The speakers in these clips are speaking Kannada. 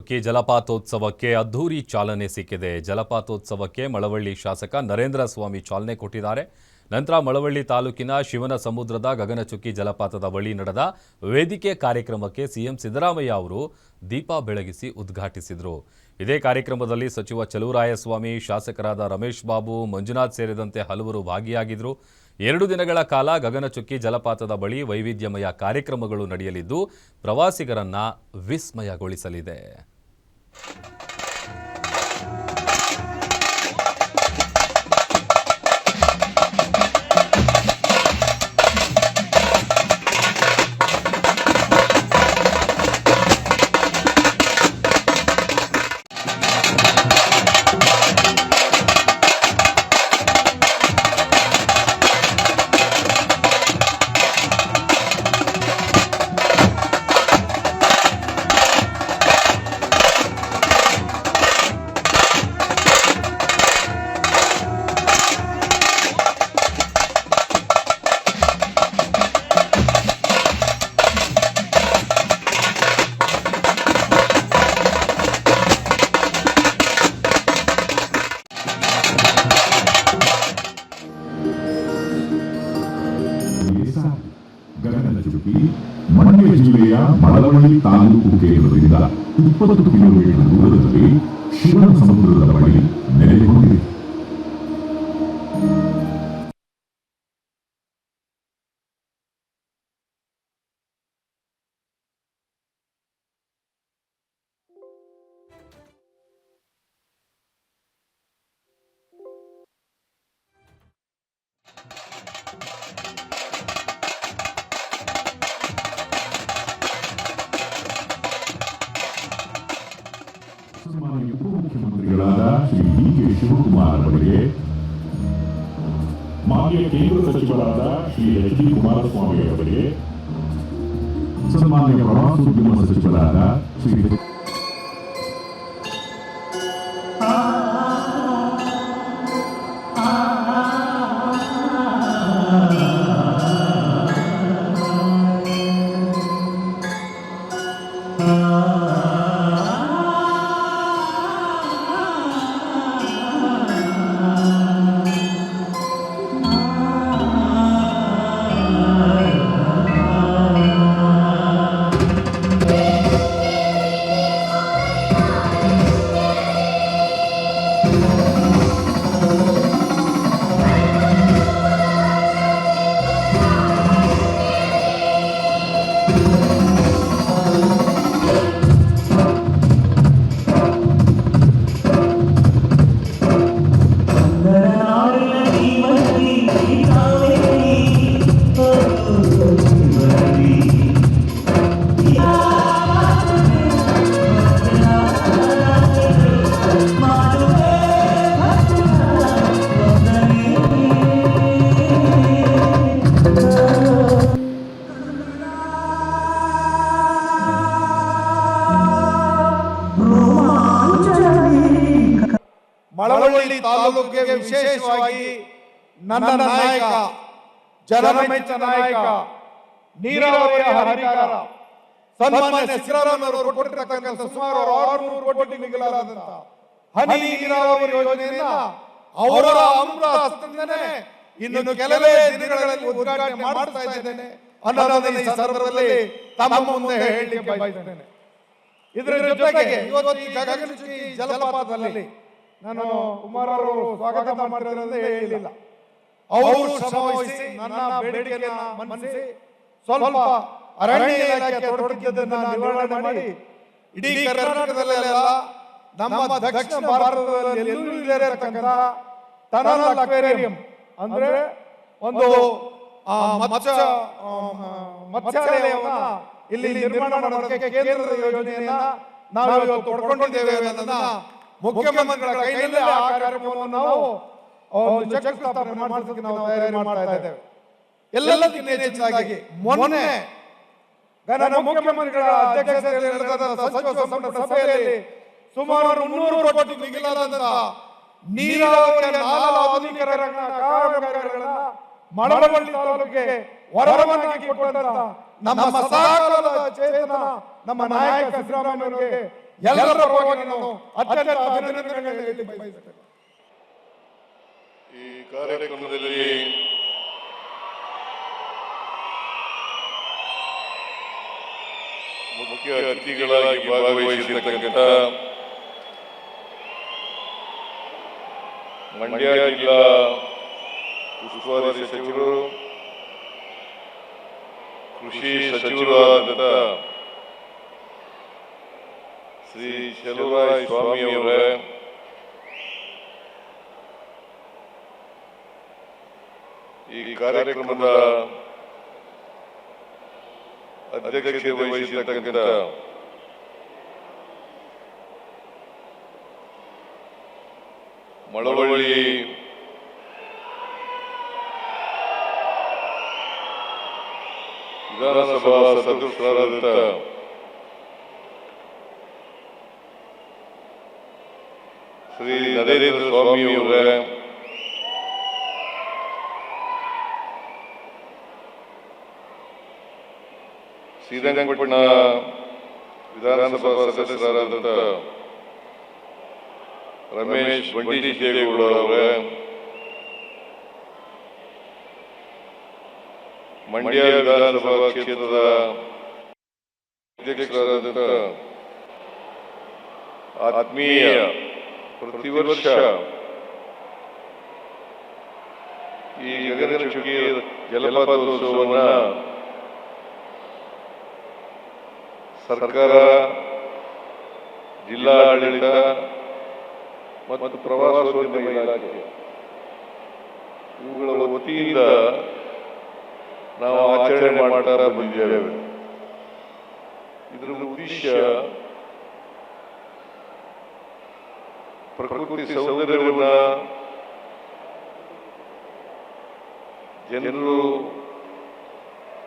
ಚುಕ್ಕಿ ಜಲಪಾತೋತ್ಸವಕ್ಕೆ ಅದ್ಧೂರಿ ಚಾಲನೆ ಸಿಕ್ಕಿದೆ. ಜಲಪಾತೋತ್ಸವಕ್ಕೆ ಮಳವಳ್ಳಿ ಶಾಸಕ ನರೇಂದ್ರ ಸ್ವಾಮಿ ಚಾಲನೆ ಕೊಟ್ಟಿದ್ದಾರೆ. ನಂತರ ಮಳವಳ್ಳಿ ತಾಲೂಕಿನ ಶಿವನ ಸಮುದ್ರದ ಗಗನಚುಕ್ಕಿ ಜಲಪಾತದ ಬಳಿ ನಡೆದ ವೇದಿಕೆ ಕಾರ್ಯಕ್ರಮಕ್ಕೆ ಸಿಎಂ ಸಿದ್ದರಾಮಯ್ಯ ಅವರು ದೀಪ ಬೆಳಗಿಸಿ ಉದ್ಘಾಟಿಸಿದರು. ಇದೇ ಕಾರ್ಯಕ್ರಮದಲ್ಲಿ ಸಚಿವ ಚಲುವರಾಯಸ್ವಾಮಿ, ಶಾಸಕರಾದ ರಮೇಶ್ ಬಾಬು, ಮಂಜುನಾಥ್ ಸೇರಿದಂತೆ ಹಲವರು ಭಾಗಿಯಾಗಿದ್ದರು. 2 ದಿನಗಳ ಕಾಲ ಗಗನಚುಕ್ಕಿ ಜಲಪಾತದ ಬಳಿ ವೈವಿಧ್ಯಮಯ ಕಾರ್ಯಕ್ರಮಗಳು ನಡೆಯಲಿದ್ದು ಪ್ರವಾಸಿಗರನ್ನ ವಿಸ್ಮಯಗೊಳಿಸಲಿದೆ. ಗಗನಚುಕ್ಕಿ ಮಂಡ್ಯ ಜಿಲ್ಲೆಯ ಮಳವಳ್ಳಿ ತಾಲೂಕು ಕೇಂದ್ರದಿಂದ 20 ಕಿಲೋಮೀಟರ್ ದೂರದಲ್ಲಿ ಶಿವನ ಸಮುದ್ರದ ಬಳಿ ನೆಲೆಗೊಂಡಿದೆ. ಸನ್ಮಾನ್ಯ ಉಪಮುಖ್ಯಮಂತ್ರಿಗಳಾದ ಶ್ರೀ ಡಿ.ಕೆ. ಶಿವಕುಮಾರ್ ಅವರಿಗೆ, ಮಾನ್ಯ ಕೇಂದ್ರ ಸಚಿವರಾದ ಶ್ರೀ ಎಚ್.ಡಿ. ಕುಮಾರಸ್ವಾಮಿ ಅವರಿಗೆ, ಸನ್ಮಾನ್ಯ ಪ್ರವಾಸೋದ್ಯಮ ಸಚಿವರಾದ ಶ್ರೀ ಮಳವಳ್ಳಿ ತಾಲೂಕಿಗೆ ವಿಶೇಷವಾಗಿ ನನ್ನ ನಾಯಕ, ಜನಮೆಚ್ಚ ನಾಯಕ, ನೀರಾವರಿಯ ಹರಿಕಾರ ಸನ್ಮಾನ್ಯ ಸಿದ್ದರಾಮಯ್ಯ ಕೊಟ್ಟಿರತಕ್ಕಂಥ ಸುಮಾರು 600 ಕೋಟಿ ಮಿಗಿಲಾದಂತಹ ಹನಿ ನೀರಾವರಿ ಯೋಜನೆಯನ್ನ ಅವರ ಅಮೃತ ಹಸ್ತದಿಂದಲೇ ಇನ್ನು ಕೆಲವೇ ದಿನಗಳಲ್ಲಿ ಉದ್ಘಾಟನೆ ಮಾಡ್ತಾ ಇದ್ದೇನೆ ಅನ್ನೋದನ್ನ ಈ ಸಂದರ್ಭದಲ್ಲಿ ತಮ್ಮ ಮುಂದೆ ಹೇಳಲಿಕ್ಕೆ ಬಯಸುತ್ತೇನೆ. ಇದರ ಜೊತೆಗೆ ಇವತ್ತು ಈ ಗಗನಚುಕ್ಕಿ ಜಲಪಾತದಲ್ಲಿ ನಾನು ಕುಮಾರ್ ಅವರು ಸ್ವಾಗತ ಮಾಡಿರೋದ್ರಿಂದ ಹೇಳಿಲ್ಲ, ಅವರು ಶ್ರಮವಹಿಸಿ ನನ್ನ ಬೇಡಿಕೆಯನ್ನ ಮನ್ನಿಸಿ ಸ್ವಲ್ಪ ಅರಣ್ಯ ಇಲಾಖೆ ತೊಡಗಿದ್ದನ್ನ ನಿವಾರಣೆ ಮಾಡಿ ಇಡೀ ಕರ್ನಾಟಕದಲ್ಲೆಲ್ಲ ನಮ್ಮ ದಕ್ಷಿಣ ಭಾರತದಲ್ಲಿ ಎಲ್ಲೂ ಇಲ್ಲದೆ ಇರತಕ್ಕಂಥ ಟನಲ್ ಅಕ್ವೇರಿಯಂ ಅಂದ್ರೆ ಒಂದು ಮತ್ಸ್ಯಾಲಯವನ್ನ ಇಲ್ಲಿ ನಿರ್ಮಾಣ ಮಾಡೋದಕ್ಕೆ ಕೇಂದ್ರದ ಯೋಜನೆಯನ್ನ ನಾವು ಇವತ್ತು ತೊಡ್ಕೊಂಡಿದ್ದೇವೆ ಅನ್ನೋದನ್ನ ಮುಖ್ಯಮಂತ್ರಿಗಳ ಕೈಯಲ್ಲೇ ಆ ಕಾರ್ಯಕ್ರಮವನ್ನು ನಾವು ಶಂಕುಸ್ಥಾಪನೆ ಮಾಡೋದಕ್ಕೆ ನಾವು ತಯಾರಿ ಮಾಡ್ತಾ ಇದ್ದೇವೆ. ಎಲ್ಲದಕ್ಕಿಂತ ಹೆಚ್ಚಾಗಿ ಮೊನ್ನೆ ಮುಖ್ಯಮಂತ್ರಿಗಳ ಅಧ್ಯಕ್ಷತೆಯಲ್ಲಿ ನಡೆದ ಸಚಿವ ಸಂಪುಟ ಸಭೆಯಲ್ಲಿ ಸುಮಾರು 300 ಕೋಟಿ ಮಿಗಿಲಾದಂತಹ ನೀರಾವರಿಯ 4 ಆಧುನೀಕರಣ ಕಾಮಗಾರಿಗಳನ್ನ ಮಳವಳ್ಳಿ ತಾಲೂಕಿಗೆ ವರವನ್ನಾಗಿ ಕೊಟ್ಟಂತ ನಮ್ಮ ಸಹಕಾರದ ಚೇತನ ನಮ್ಮ ನಾಯಕ ಸಿದ್ದರಾಮಯ್ಯ ಅವರಿಗೆ ಎಲ್ಲರ ಪರವಾಗಿ ನಾನು ಅತ್ಯಂತ ಅಭಿನಂದನೆಗಳನ್ನು ಹೇಳಿ ಬಯಸುತ್ತೇನೆ. ಈ ಕಾರ್ಯಕ್ರಮದಲ್ಲಿ ಮುಖ್ಯ ಅತಿಥಿಗಳಾಗಿ ಭಾಗವಹಿಸಿರ್ತಕ್ಕಂಥ ಮಂಡ್ಯ ಜಿಲ್ಲಾ ಉಸ್ತುವಾರಿ ಸಚಿವರು, ಕೃಷಿ ಸಚಿವರಾದಂಥ ಶ್ರೀ ಚಲುವರಾಯ ಸ್ವಾಮಿಯವರೇ, ಈ ಕಾರ್ಯಕ್ರಮದ ಅಧ್ಯಕ್ಷತೆ ವಹಿಸಿರ್ತಕ್ಕಂಥ ಮಳವಳ್ಳಿ ವಿಧಾನಸಭಾ ಸದಸ್ಯರಾದಂಥ ಶ್ರೀ ನರೇಂದ್ರ ಸ್ವಾಮಿಯವರೇ, ಶ್ರೀರಂಗಪಟ್ಟಣ ವಿಧಾನಸಭಾ ಸದಸ್ಯರಾದಂಥ ರಮೇಶ್ ಬಂಡಿಜೇಗೌಡ ಅವರೇ, ಮಂಡ್ಯ ವಿಧಾನಸಭಾ ಕ್ಷೇತ್ರದ ಅಧ್ಯಕ್ಷರಾದಂಥ ಆತ್ಮೀಯ ಪ್ರತಿ ವರ್ಷ ಈ ಗಗನಚುಕ್ಕಿ ಜಲಪಾತೋತ್ಸವವನ್ನು ಸರ್ಕಾರ, ಜಿಲ್ಲಾಡಳಿತ ಮತ್ತು ಪ್ರವಾಸೋದ್ಯಮ ಇಲಾಖೆ ಇವುಗಳ ವತಿಯಿಂದ ನಾವು ಆಚರಣೆ ಮಾಡ್ತಾ ಬಂದಿದ್ದೇವೆ. ಇದರ ಉದ್ದೇಶ ಪ್ರಕೃತಿ ಸೌಂದರ್ಯವನ್ನ ಜನರು,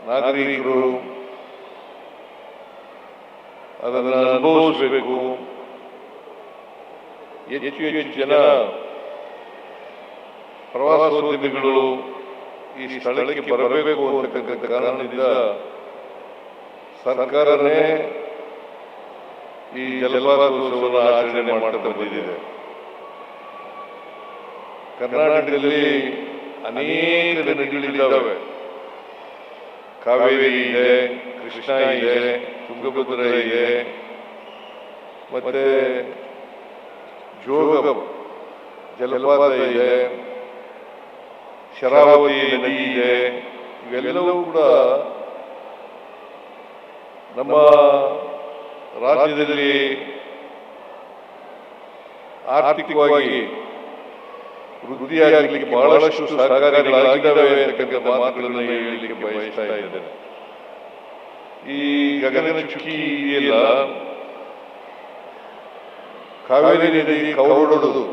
ನಾಗರಿಕರು ಅದನ್ನು ಅನುಭವಿಸಬೇಕು. ಹೆಚ್ಚು ಹೆಚ್ಚು ಜನ ಪ್ರವಾಸೋದ್ಯಮಿಗಳು ಈ ಸ್ಥಳಕ್ಕೆ ಬರಬೇಕು ಅಂತಕ್ಕಂಥ ಕಾರಣದಿಂದ ಸರ್ಕಾರನೇ ಈ ಜಲಪಾತೋತ್ಸವವನ್ನು ಆಚರಣೆ ಮಾಡ್ತಾ ಬಂದಿದೆ. ಕರ್ನಾಟಕದಲ್ಲಿ ಅನೇಕ ನದಿಗಳಿದ್ದಾವೆ. ಕಾವೇರಿ ಇದೆ, ಕೃಷ್ಣ ಇದೆ, ತುಂಗಭದ್ರಾ ಇದೆ, ಮತ್ತೆ ಜೋಗ ಜಲಪಾತ ಇದೆ, ಶರಾವತಿ ನದಿ ಇದೆ. ಇವೆಲ್ಲವೂ ಕೂಡ ನಮ್ಮ ರಾಜ್ಯದಲ್ಲಿ ಆರ್ಥಿಕವಾಗಿ ವೃದ್ಧಿಯಾಗಲಿಕ್ಕೆ ಬಹಳಷ್ಟು ಸಹಕಾರಿಗಳಾಗಿದ್ದಾವೆ ಅಂತಕ್ಕಂಥ ಮಾತುಗಳನ್ನು ಹೇಳಲಿಕ್ಕೆ ಬಯಸ್ತಾ ಇದ್ದೇನೆ. ಈ ಗಗನಚುಕ್ಕಿ ಇದೆಯಲ್ಲ, ಕಾವೇರಿ ನದಿ ಕವಲೊಡೆದು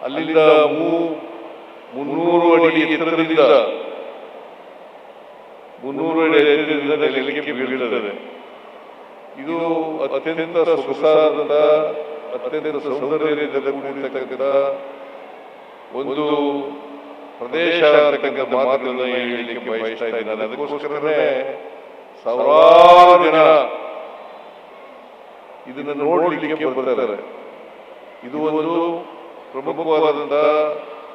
ಅಲ್ಲಿಂದ 300 ಅಡಿ ಎತ್ತರದಿಂದ 300 ಅಡಿ ಎತ್ತರದಿಂದ ನೆಲಕ್ಕೆ ಬೀಳುತ್ತದೆ. ಇದು ಅತ್ಯಂತ ಸೊಗಸಾದಂತ, ಅತ್ಯಂತ ಸೌಂದರ್ಯದಿಂದ ಕೂಡಿರತಕ್ಕಂಥ ಒಂದು ಪ್ರದೇಶ ಅಂತಕ್ಕಂಥ ಮಾತುಗಳನ್ನು ಹೇಳಲಿಕ್ಕೆ ಬಯಸ್ತಾ ಇದ್ದೇನೆ. ಅದಕ್ಕೋಸ್ಕರನೇ ಸಾವಿರಾರು ಜನ ಇದನ್ನು ನೋಡಲಿಕ್ಕೆ ಬರ್ತಾರೆ. ಇದು ಒಂದು ಪ್ರಮುಖವಾದಂತಹ